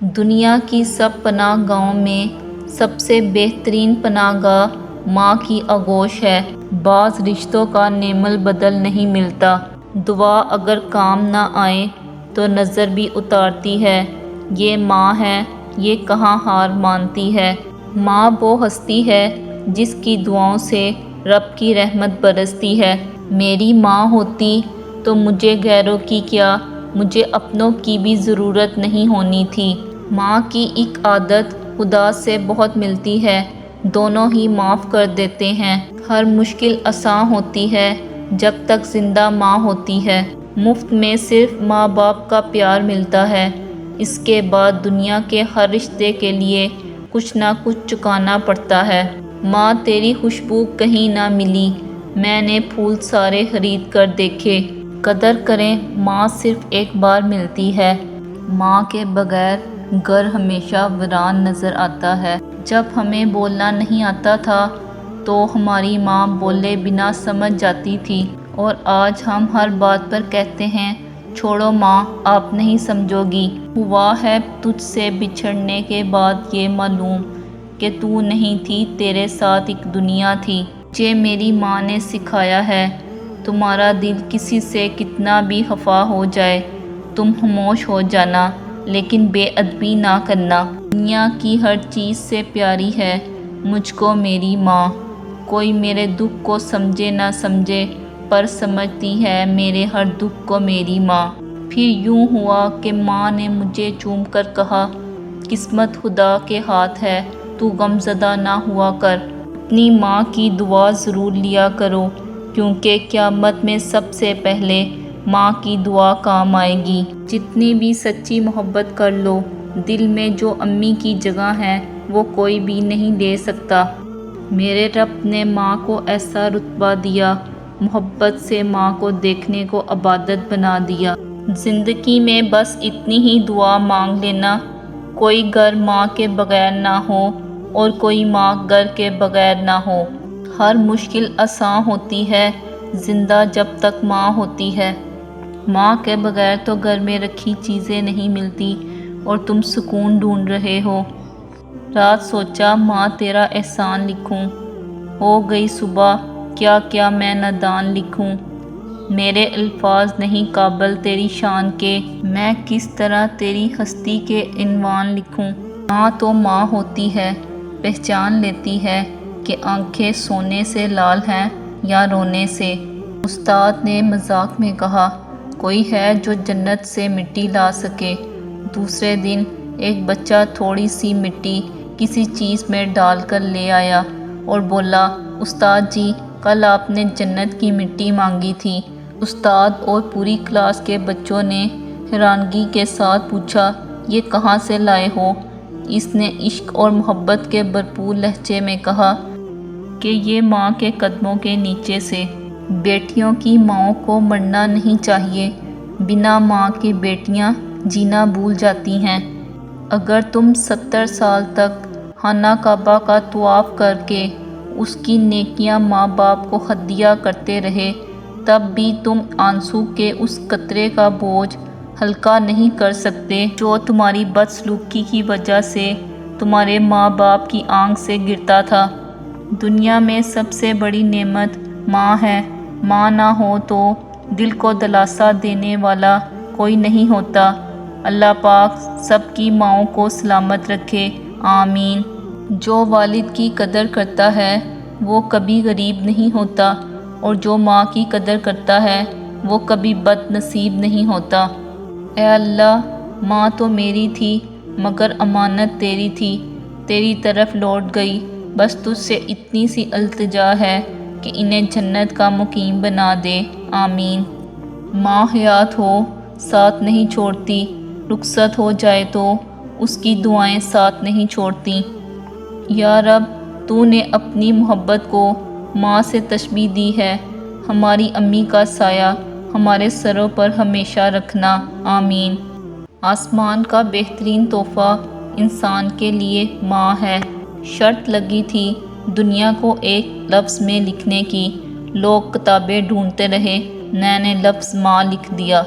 دنیا کی سب پناہ گاہوں میں سب سے بہترین پناہ گاہ ماں کی آغوش ہے۔ بعض رشتوں کا نعم البدل نہیں ملتا، دعا اگر کام نہ آئے تو نظر بھی اتارتی ہے۔ یہ ماں ہے، یہ کہاں ہار مانتی ہے۔ ماں وہ ہستی ہے جس کی دعاؤں سے رب کی رحمت برستی ہے۔ میری ماں ہوتی تو مجھے غیروں کی کیا، مجھے اپنوں کی بھی ضرورت نہیں ہونی تھی۔ ماں کی ایک عادت خدا سے بہت ملتی ہے، دونوں ہی معاف کر دیتے ہیں۔ ہر مشکل آسان ہوتی ہے جب تک زندہ ماں ہوتی ہے۔ مفت میں صرف ماں باپ کا پیار ملتا ہے، اس کے بعد دنیا کے ہر رشتے کے لیے کچھ نہ کچھ چکانا پڑتا ہے۔ ماں تیری خوشبو کہیں نہ ملی، میں نے پھول سارے خرید کر دیکھے۔ قدر کریں، ماں صرف ایک بار ملتی ہے۔ ماں کے بغیر گھر ہمیشہ ویران نظر آتا ہے۔ جب ہمیں بولنا نہیں آتا تھا تو ہماری ماں بولے بنا سمجھ جاتی تھی، اور آج ہم ہر بات پر کہتے ہیں چھوڑو ماں، آپ نہیں سمجھو گی۔ ہوا ہے تجھ سے بچھڑنے کے بعد یہ معلوم کہ تو نہیں تھی، تیرے ساتھ ایک دنیا تھی۔ مجھے میری ماں نے سکھایا ہے، تمہارا دل کسی سے کتنا بھی خفا ہو جائے، تم خاموش ہو جانا، لیکن بے ادبی نہ کرنا۔ دنیا کی ہر چیز سے پیاری ہے مجھ کو میری ماں۔ کوئی میرے دکھ کو سمجھے نہ سمجھے، پر سمجھتی ہے میرے ہر دکھ کو میری ماں۔ پھر یوں ہوا کہ ماں نے مجھے چوم کر کہا، قسمت خدا کے ہاتھ ہے، تو غم زدہ نہ ہوا کر۔ اپنی ماں کی دعا ضرور لیا کرو، کیونکہ قیامت میں سب سے پہلے ماں کی دعا کام آئے گی۔ جتنی بھی سچی محبت کر لو، دل میں جو امی کی جگہ ہے وہ کوئی بھی نہیں لے سکتا۔ میرے رب نے ماں کو ایسا رتبہ دیا، محبت سے ماں کو دیکھنے کو عبادت بنا دیا۔ زندگی میں بس اتنی ہی دعا مانگ لینا، کوئی گھر ماں کے بغیر نہ ہو اور کوئی ماں گھر کے بغیر نہ ہو۔ ہر مشکل آسان ہوتی ہے زندہ جب تک ماں ہوتی ہے۔ ماں کے بغیر تو گھر میں رکھی چیزیں نہیں ملتی اور تم سکون ڈھونڈ رہے ہو۔ رات سوچا ماں تیرا احسان لکھوں، ہو گئی صبح کیا کیا میں نادان لکھوں۔ میرے الفاظ نہیں قابل تیری شان کے، میں کس طرح تیری ہستی کے عنوان لکھوں۔ ماں تو ماں ہوتی ہے، پہچان لیتی ہے کہ آنکھیں سونے سے لال ہیں یا رونے سے۔ استاد نے مذاق میں کہا، کوئی ہے جو جنت سے مٹی لا سکے؟ دوسرے دن ایک بچہ تھوڑی سی مٹی کسی چیز میں ڈال کر لے آیا اور بولا، استاد جی کل آپ نے جنت کی مٹی مانگی تھی۔ استاد اور پوری کلاس کے بچوں نے حیرانگی کے ساتھ پوچھا، یہ کہاں سے لائے ہو؟ اس نے عشق اور محبت کے بھرپور لہجے میں کہا کہ یہ ماں کے قدموں کے نیچے سے۔ بیٹیوں کی ماؤں کو مرنا نہیں چاہیے، بنا ماں کی بیٹیاں جینا بھول جاتی ہیں۔ اگر تم 70 سال تک خانہ کعبہ کا طواف کر کے اس کی نیکیاں ماں باپ کو ہدیہ کرتے رہے، تب بھی تم آنسو کے اس قطرے کا بوجھ ہلکا نہیں کر سکتے جو تمہاری بدسلوکی کی وجہ سے تمہارے ماں باپ کی آنکھ سے گرتا تھا۔ دنیا میں سب سے بڑی نعمت ماں ہے، ماں نہ ہو تو دل کو دلاسا دینے والا کوئی نہیں ہوتا۔ اللہ پاک سب کی ماؤں کو سلامت رکھے، آمین۔ جو والد کی قدر کرتا ہے وہ کبھی غریب نہیں ہوتا، اور جو ماں کی قدر کرتا ہے وہ کبھی بد نصیب نہیں ہوتا۔ اے اللہ، ماں تو میری تھی مگر امانت تیری تھی، تیری طرف لوٹ گئی، بس تجھ سے اتنی سی التجا ہے کہ انہیں جنت کا مقیم بنا دے، آمین۔ ماں حیات ہو ساتھ نہیں چھوڑتی، رخصت ہو جائے تو اس کی دعائیں ساتھ نہیں چھوڑتی۔ یا رب، تو نے اپنی محبت کو ماں سے تشبیہ دی ہے، ہماری امی کا سایہ ہمارے سروں پر ہمیشہ رکھنا، آمین۔ آسمان کا بہترین تحفہ انسان کے لیے ماں ہے۔ شرط لگی تھی دنیا کو ایک لفظ میں لکھنے کی، لوگ کتابیں ڈھونڈتے رہے، میں نے لفظ ماں لکھ دیا۔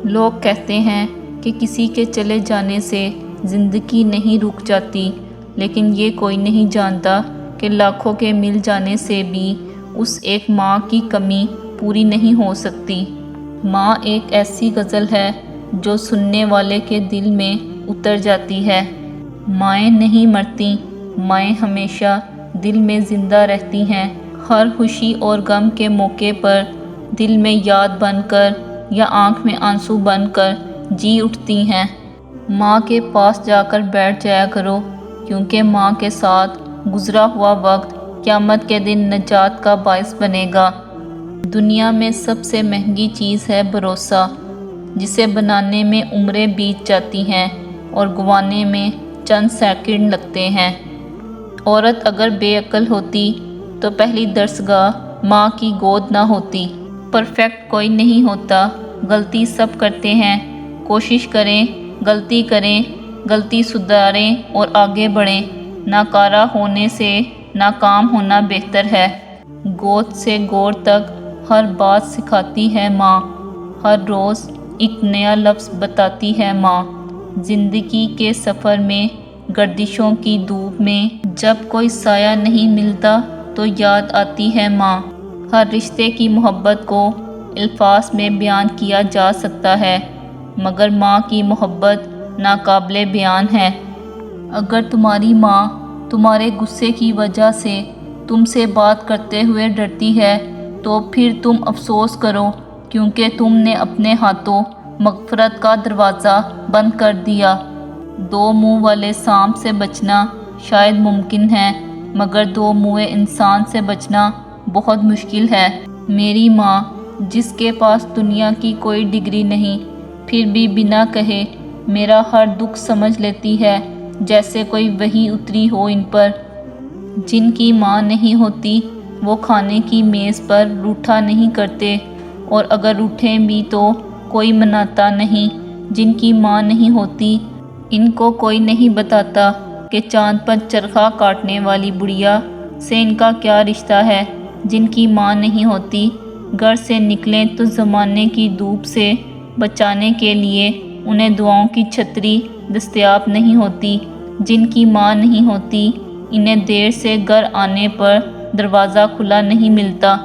لوگ کہتے ہیں کہ کسی کے چلے جانے سے زندگی نہیں رک جاتی، لیکن یہ کوئی نہیں جانتا کہ لاکھوں کے مل جانے سے بھی اس ایک ماں کی کمی پوری نہیں ہو سکتی۔ ماں ایک ایسی غزل ہے جو سننے والے کے دل میں اتر جاتی ہے۔ مائیں نہیں مرتی، مائیں ہمیشہ دل میں زندہ رہتی ہیں، ہر خوشی اور غم کے موقع پر دل میں یاد بن کر یا آنکھ میں آنسو بن کر جی اٹھتی ہیں۔ ماں کے پاس جا کر بیٹھ جایا کرو، کیونکہ ماں کے ساتھ گزرا ہوا وقت قیامت کے دن نجات کا باعث بنے گا۔ دنیا میں سب سے مہنگی چیز ہے بھروسہ، جسے بنانے میں عمریں بیت جاتی ہیں اور گنوانے میں چند سیکنڈ لگتے ہیں۔ عورت اگر بے عقل ہوتی تو پہلی درسگاہ ماں کی گود نہ ہوتی۔ پرفیکٹ کوئی نہیں ہوتا، غلطی سب کرتے ہیں، کوشش کریں، غلطی کریں، غلطی سدھاریں اور آگے بڑھیں۔ ناکارہ ہونے سے ناکام ہونا بہتر ہے۔ گود سے گور تک ہر بات سکھاتی ہے ماں، ہر روز ایک نیا لفظ بتاتی ہے ماں۔ زندگی کے سفر میں گردشوں کی دھوپ میں جب کوئی سایہ نہیں ملتا تو یاد آتی ہے ماں۔ ہر رشتے کی محبت کو الفاظ میں بیان کیا جا سکتا ہے، مگر ماں کی محبت ناقابل بیان ہے۔ اگر تمہاری ماں تمہارے غصے کی وجہ سے تم سے بات کرتے ہوئے ڈرتی ہے تو پھر تم افسوس کرو، کیونکہ تم نے اپنے ہاتھوں مغفرت کا دروازہ بند کر دیا۔ دو منہ والے سانپ سے بچنا شاید ممکن ہے، مگر دو منہے انسان سے بچنا بہت مشکل ہے۔ میری ماں، جس کے پاس دنیا کی کوئی ڈگری نہیں، پھر بھی بنا کہے میرا ہر دکھ سمجھ لیتی ہے، جیسے کوئی وحی اتری ہو ان پر۔ جن کی ماں نہیں ہوتی وہ کھانے کی میز پر روٹھا نہیں کرتے، اور اگر روٹھیں بھی تو کوئی مناتا نہیں۔ جن کی ماں نہیں ہوتی ان کو کوئی نہیں بتاتا کہ چاند پر چرخہ کاٹنے والی بڑھیا سے ان کا کیا رشتہ ہے۔ جن کی ماں نہیں ہوتی گھر سے نکلیں تو زمانے کی دھوپ سے بچانے کے لیے انہیں دعاؤں کی چھتری دستیاب نہیں ہوتی۔ جن کی ماں نہیں ہوتی انہیں دیر سے گھر آنے پر دروازہ کھلا نہیں ملتا۔